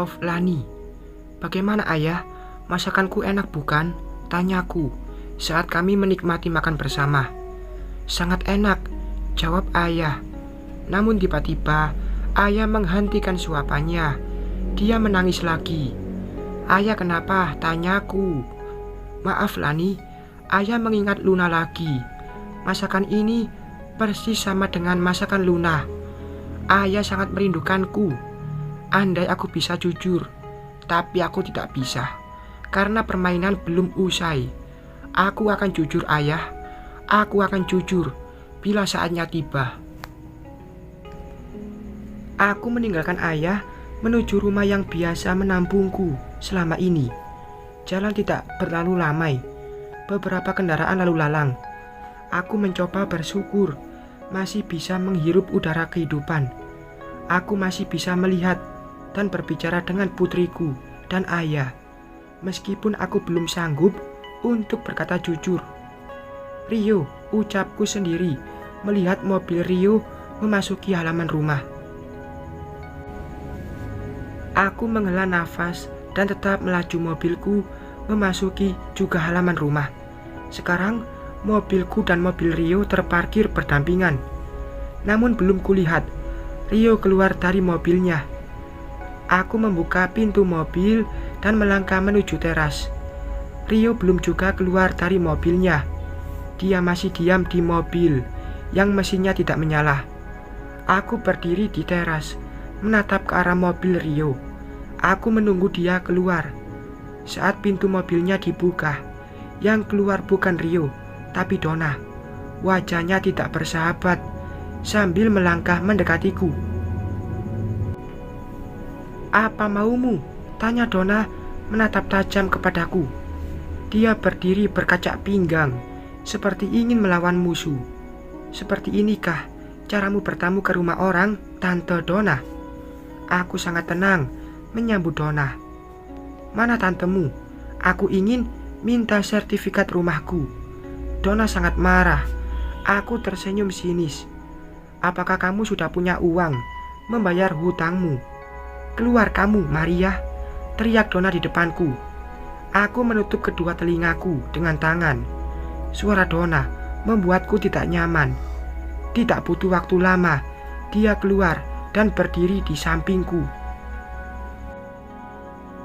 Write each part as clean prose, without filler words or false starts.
Maaf Lani, bagaimana ayah? Masakanku enak bukan? Tanyaku saat kami menikmati makan bersama. Sangat enak, jawab ayah. Namun tiba-tiba ayah menghentikan suapannya. Dia menangis lagi. Ayah kenapa? Tanyaku. Maaf Lani, ayah mengingat Luna lagi. Masakan ini persis sama dengan masakan Luna. Ayah sangat merindukanku. Andai aku bisa jujur, tapi aku tidak bisa. Karena permainan belum usai. Aku akan jujur ayah. Aku akan jujur bila saatnya tiba. Aku meninggalkan ayah menuju rumah yang biasa menampungku selama ini. Jalan tidak berlalu ramai. Beberapa kendaraan lalu lalang. Aku mencoba bersyukur masih bisa menghirup udara kehidupan. Aku masih bisa melihat dan berbicara dengan putriku dan ayah. Meskipun aku belum sanggup untuk berkata jujur. Rio, ucapku sendiri melihat mobil Rio memasuki halaman rumah. Aku menghela nafas dan tetap melaju. Mobilku memasuki juga halaman rumah. Sekarang mobilku dan mobil Rio terparkir berdampingan. Namun belum kulihat Rio keluar dari mobilnya. Aku membuka pintu mobil dan melangkah menuju teras. Rio belum juga keluar dari mobilnya. Dia masih diam di mobil yang mesinnya tidak menyala. Aku berdiri di teras, menatap ke arah mobil Rio. Aku menunggu dia keluar. Saat pintu mobilnya dibuka, yang keluar bukan Rio, tapi Donna. Wajahnya tidak bersahabat, sambil melangkah mendekatiku. Apa maumu? Tanya Donna menatap tajam kepadaku. Dia berdiri berkacak pinggang, seperti ingin melawan musuh. Seperti inikah caramu bertamu ke rumah orang, Tante Donna? Aku sangat tenang menyambut Donna. Mana tantemu? Aku ingin minta sertifikat rumahku. Donna sangat marah. Aku tersenyum sinis. Apakah kamu sudah punya uang membayar hutangmu? Keluar kamu, Maria, teriak Donna di depanku. Aku menutup kedua telingaku dengan tangan. Suara Donna membuatku tidak nyaman. Tidak butuh waktu lama, dia keluar dan berdiri di sampingku.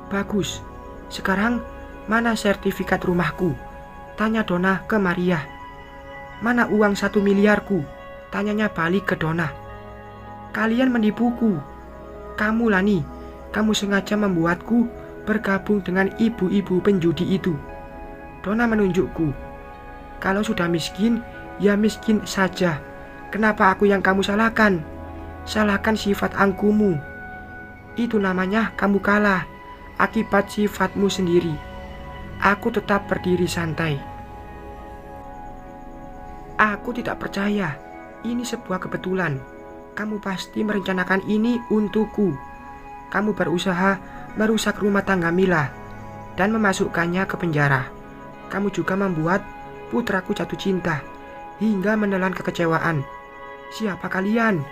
Bagus, sekarang mana sertifikat rumahku? Tanya Donna ke Maria. Mana uang 1 miliarku? Tanyanya balik ke Donna. Kalian menipuku. Kamu Lani, kamu sengaja membuatku bergabung dengan ibu-ibu penjudi itu. Donna menunjukku. Kalau sudah miskin, ya miskin saja. Kenapa aku yang kamu salahkan? Salahkan sifat angkumu. Itu namanya kamu kalah akibat sifatmu sendiri. Aku tetap berdiri santai. Aku tidak percaya. Ini sebuah kebetulan. Kamu pasti merencanakan ini untukku. Kamu berusaha merusak rumah tangga Mila dan memasukkannya ke penjara. Kamu juga membuat putraku jatuh cinta hingga menelan kekecewaan. Siapa kalian?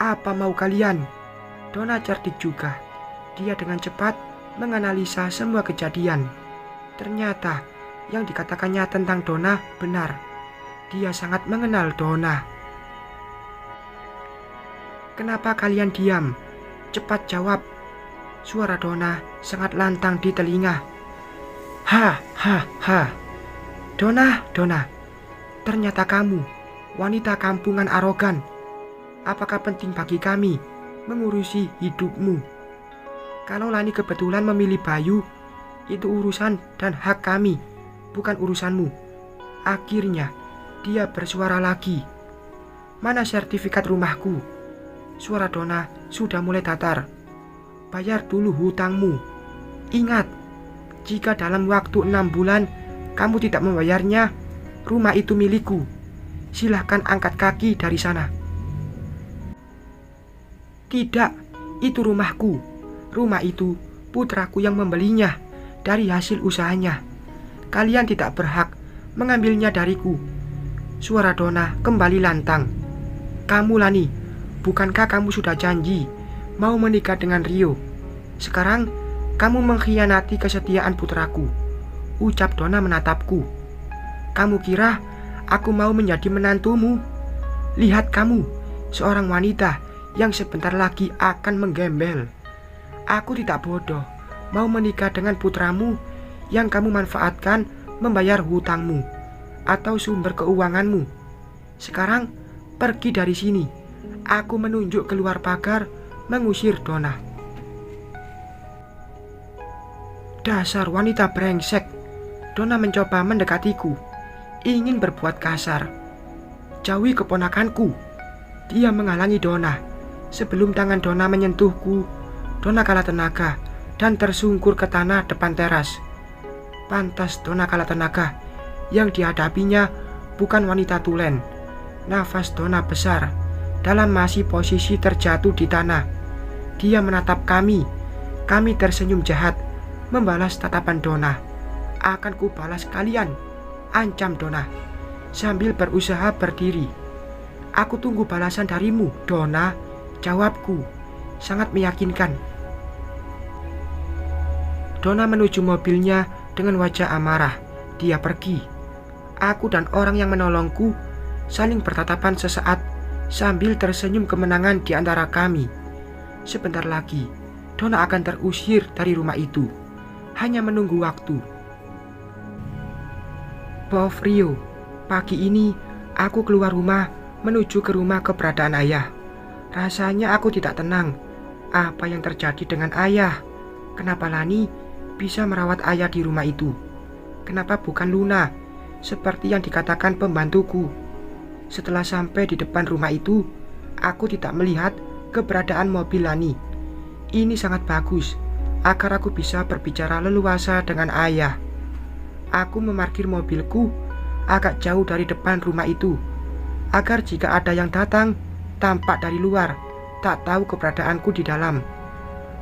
Apa mau kalian? Donna cerdik juga. Dia dengan cepat menganalisa semua kejadian. Ternyata yang dikatakannya tentang Donna benar. Dia sangat mengenal Donna. Kenapa kalian diam? Cepat jawab. Suara Donna sangat lantang di telinga. Ha, ha, ha. Donna, ternyata kamu wanita kampungan arogan. Apakah penting bagi kami mengurusi hidupmu? Kalau Lani kebetulan memilih Bayu, itu urusan dan hak kami, bukan urusanmu. Akhirnya dia bersuara lagi. Mana sertifikat rumahku? Suara Donna sudah mulai datar. Bayar dulu hutangmu. Ingat, jika dalam waktu 6 bulan kamu tidak membayarnya, rumah itu milikku. Silahkan angkat kaki dari sana. Tidak, itu rumahku. Rumah itu putraku yang membelinya dari hasil usahanya. Kalian tidak berhak mengambilnya dariku. Suara Donna kembali lantang. Kamu Lani, bukankah kamu sudah janji mau menikah dengan Rio? Sekarang kamu mengkhianati kesetiaan putraku, ucap Donna menatapku. Kamu kira aku mau menjadi menantumu? Lihat kamu, seorang wanita yang sebentar lagi akan menggembel. Aku tidak bodoh mau menikah dengan putramu yang kamu manfaatkan membayar hutangmu atau sumber keuanganmu. Sekarang pergi dari sini. Aku menunjuk keluar pagar mengusir Donna. Dasar wanita brengsek. Donna mencoba mendekatiku, ingin berbuat kasar. Jauhi keponakanku. Dia menghalangi Donna. Sebelum tangan Donna menyentuhku, Donna kalah tenaga dan tersungkur ke tanah depan teras. Pantas Donna kalah tenaga. Yang dihadapinya bukan wanita tulen. Nafas Donna besar dalam masih posisi terjatuh di tanah. Dia menatap kami. Kami tersenyum jahat membalas tatapan Donna. Akan ku balas kalian, ancam Donna sambil berusaha berdiri. Aku tunggu balasan darimu, Donna, jawabku. Sangat meyakinkan. Donna menuju mobilnya dengan wajah amarah. Dia pergi. Aku dan orang yang menolongku saling bertatapan sesaat sambil tersenyum kemenangan di antara kami. Sebentar lagi Donna akan terusir dari rumah itu. Hanya menunggu waktu. Bob Rio, pagi ini aku keluar rumah menuju ke rumah keberadaan ayah. Rasanya aku tidak tenang. Apa yang terjadi dengan ayah? Kenapa Lani bisa merawat ayah di rumah itu? Kenapa bukan Luna seperti yang dikatakan pembantuku? Setelah sampai di depan rumah itu, aku tidak melihat keberadaan mobil Lani. Ini sangat bagus agar aku bisa berbicara leluasa dengan ayah. Aku memarkir mobilku agak jauh dari depan rumah itu, agar jika ada yang datang, tampak dari luar, tak tahu keberadaanku di dalam.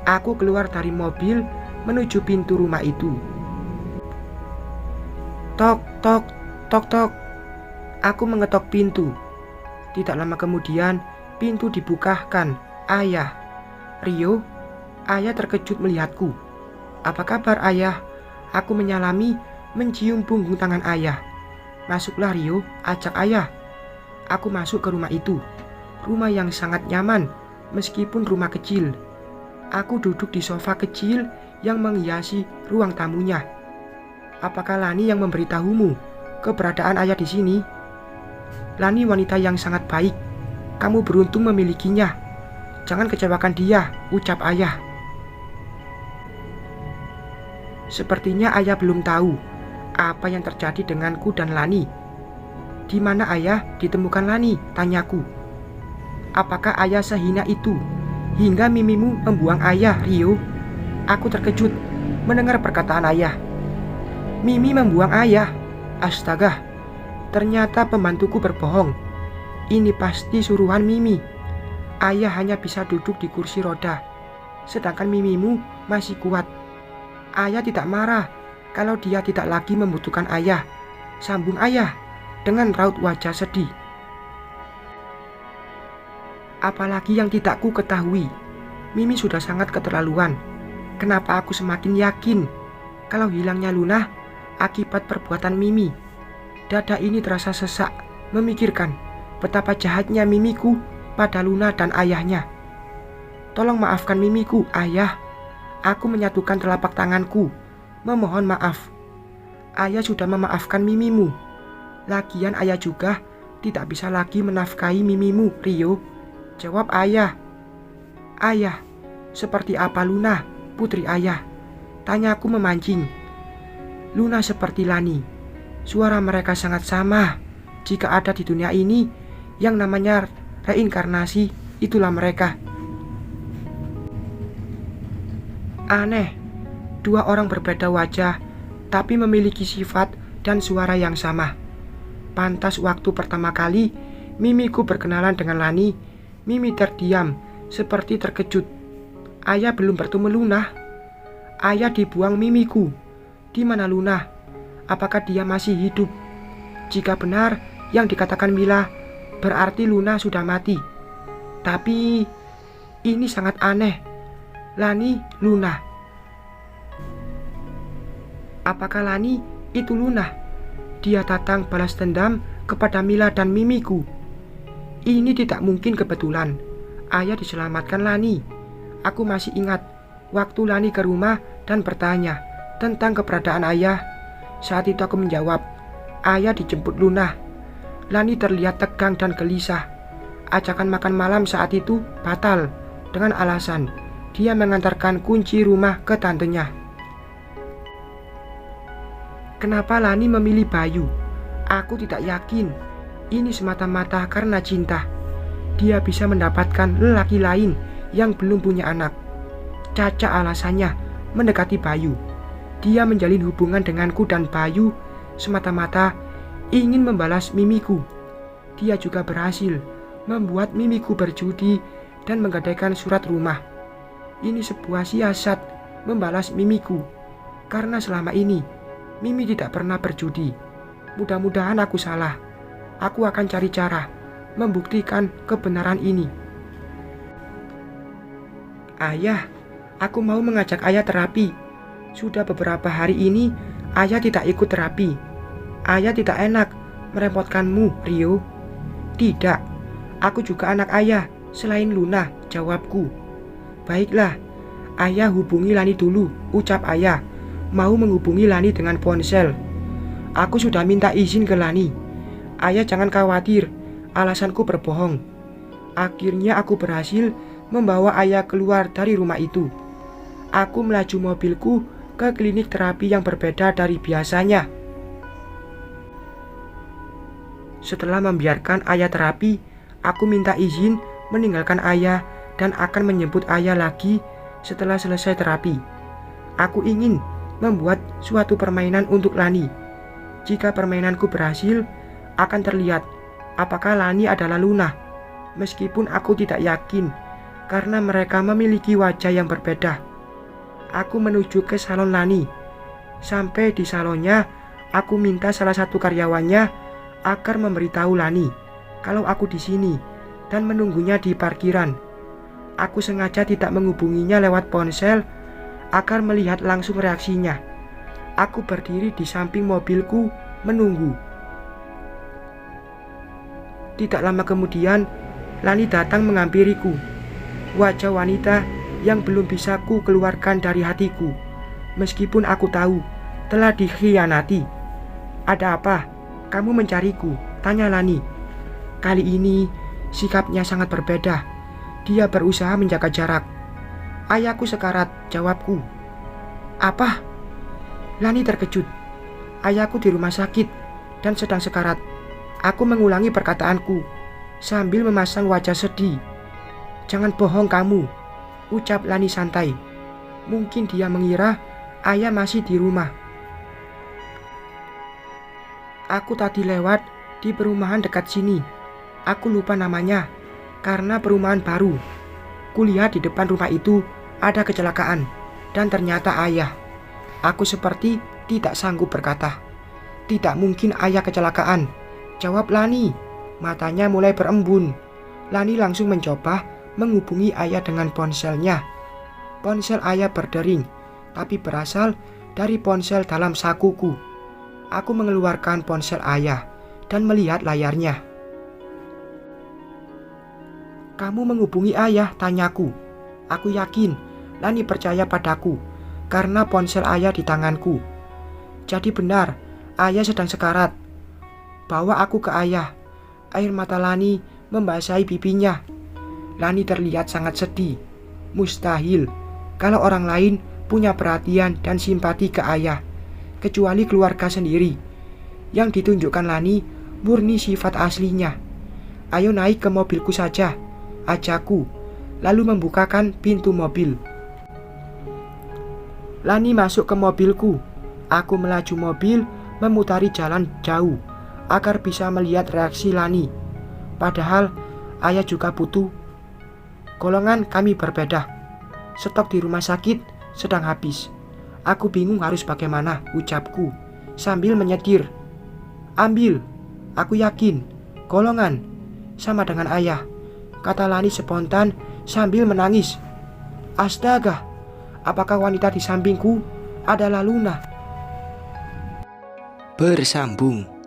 Aku keluar dari mobil menuju pintu rumah itu. Tok, tok, tok, tok. Aku mengetok pintu. Tidak lama kemudian, pintu dibukakan. Ayah. Rio. Ayah terkejut melihatku. Apa kabar ayah? Aku menyalami, mencium punggung tangan ayah. Masuklah Rio, ajak ayah. Aku masuk ke rumah itu. Rumah yang sangat nyaman, meskipun rumah kecil. Aku duduk di sofa kecil yang menghiasi ruang tamunya. Apakah Lani yang memberitahumu keberadaan ayah di sini? Lani wanita yang sangat baik. Kamu beruntung memilikinya. Jangan kecewakan dia, ucap ayah. Sepertinya ayah belum tahu apa yang terjadi denganku dan Lani. Di mana ayah ditemukan Lani? Tanyaku. Apakah ayah sehina itu hingga mimimu membuang ayah, Rio? Aku terkejut mendengar perkataan ayah. Mimi membuang ayah? Astaga, ternyata pembantuku berbohong. Ini pasti suruhan Mimi. Ayah hanya bisa duduk di kursi roda, sedangkan mimimu masih kuat. Ayah tidak marah kalau dia tidak lagi membutuhkan ayah, sambung ayah dengan raut wajah sedih. Apalagi yang tidak ku ketahui, Mimi sudah sangat keterlaluan. Kenapa aku semakin yakin kalau hilangnya Luna akibat perbuatan Mimi? Dada ini terasa sesak memikirkan betapa jahatnya Mimiku pada Luna dan ayahnya. Tolong maafkan Mimiku, ayah. Aku menyatukan telapak tanganku, memohon maaf. Ayah sudah memaafkan Mimimu. Lagian ayah juga tidak bisa lagi menafkahi Mimimu, Rio, jawab ayah. Ayah, seperti apa Luna, putri ayah? Tanyaku memancing. Luna seperti Lani. Suara mereka sangat sama. Jika ada di dunia ini yang namanya reinkarnasi, itulah mereka. Aneh, dua orang berbeda wajah, tapi memiliki sifat dan suara yang sama. Pantas waktu pertama kali Mimiku berkenalan dengan Lani, Mimi terdiam, seperti terkejut. Ayah belum bertemu Luna. Ayah dibuang Mimiku. Di mana Luna? Apakah dia masih hidup? Jika benar yang dikatakan Mila, berarti Luna sudah mati. Tapi ini sangat aneh. Lani, Luna. Apakah Lani itu Luna? Dia datang balas dendam kepada Mila dan Mimiku. Ini tidak mungkin kebetulan. Ayah diselamatkan Lani. Aku masih ingat waktu Lani ke rumah dan bertanya tentang keberadaan ayah. Saat itu aku menjawab, ayah dijemput Luna. Lani terlihat tegang dan gelisah. Ajakan makan malam saat itu batal dengan alasan dia mengantarkan kunci rumah ke tantenya. Kenapa Lani memilih Bayu? Aku tidak yakin. Ini semata-mata karena cinta. Dia bisa mendapatkan lelaki lain yang belum punya anak. Caca alasannya mendekati Bayu. Dia menjalin hubungan denganku dan Bayu semata-mata ingin membalas Mimiku. Dia juga berhasil membuat Mimiku berjudi dan menggadaikan surat rumah. Ini sebuah siasat membalas Mimiku, karena selama ini Mimi tidak pernah berjudi. Mudah-mudahan aku salah. Aku akan cari cara membuktikan kebenaran ini. Ayah, aku mau mengajak ayah terapi. Sudah beberapa hari ini ayah tidak ikut terapi. Ayah tidak enak merepotkanmu, Rio. Tidak, aku juga anak ayah selain Luna, jawabku. Baiklah, ayah hubungi Lani dulu, ucap ayah. Mau menghubungi Lani dengan ponsel. Aku sudah minta izin ke Lani. Ayah jangan khawatir, alasanku berbohong. Akhirnya aku berhasil membawa ayah keluar dari rumah itu. Aku melaju mobilku ke klinik terapi yang berbeda dari biasanya. Setelah membiarkan ayah terapi, aku minta izin meninggalkan ayah dan akan menjemput ayah lagi setelah selesai terapi. Aku ingin membuat suatu permainan untuk Lani. Jika permainanku berhasil, akan terlihat apakah Lani adalah Luna. Meskipun aku tidak yakin, karena mereka memiliki wajah yang berbeda. Aku menuju ke salon Lani. Sampai di salonnya, aku minta salah satu karyawannya agar memberitahu Lani kalau aku di sini dan menunggunya di parkiran. Aku sengaja tidak menghubunginya lewat ponsel agar melihat langsung reaksinya. Aku berdiri di samping mobilku menunggu. Tidak lama kemudian, Lani datang menghampiriku. Wajah wanita yang belum bisa ku keluarkan dari hatiku. Meskipun aku tahu telah dikhianati. Ada apa? Kamu mencariku? Tanya Lani. Kali ini sikapnya sangat berbeda. Dia berusaha menjaga jarak. Ayahku sekarat, jawabku. Apa? Lani terkejut. Ayahku di rumah sakit dan sedang sekarat. Aku mengulangi perkataanku sambil memasang wajah sedih. Jangan bohong kamu, ucap Lani santai. Mungkin dia mengira ayah masih di rumah. Aku tadi lewat di perumahan dekat sini. Aku lupa namanya karena perumahan baru. Kulihat di depan rumah itu ada kecelakaan dan ternyata ayah. Aku seperti tidak sanggup berkata. Tidak mungkin ayah kecelakaan, jawab Lani. Matanya mulai berembun. Lani langsung mencoba menghubungi ayah dengan ponselnya. Ponsel ayah berdering, tapi berasal dari ponsel dalam sakuku. Aku mengeluarkan ponsel ayah dan melihat layarnya. Kamu menghubungi ayah, tanyaku. Aku yakin Lani percaya padaku karena ponsel ayah di tanganku. Jadi benar, ayah sedang sekarat. Bawa aku ke ayah. Air mata Lani membasahi pipinya. Lani terlihat sangat sedih. Mustahil kalau orang lain punya perhatian dan simpati ke ayah, kecuali keluarga sendiri. Yang ditunjukkan Lani murni sifat aslinya. Ayo naik ke mobilku saja, ajakku, lalu membukakan pintu mobil. Lani masuk ke mobilku. Aku melaju mobil, memutari jalan jauh agar bisa melihat reaksi Lani. Padahal ayah juga butuh. Golongan kami berbeda. Stok di rumah sakit sedang habis. Aku bingung harus bagaimana, ucapku sambil menyetir. Ambil, aku yakin. Golongan sama dengan ayah, kata Lani spontan sambil menangis. Astaga, apakah wanita di sampingku adalah Luna? Bersambung.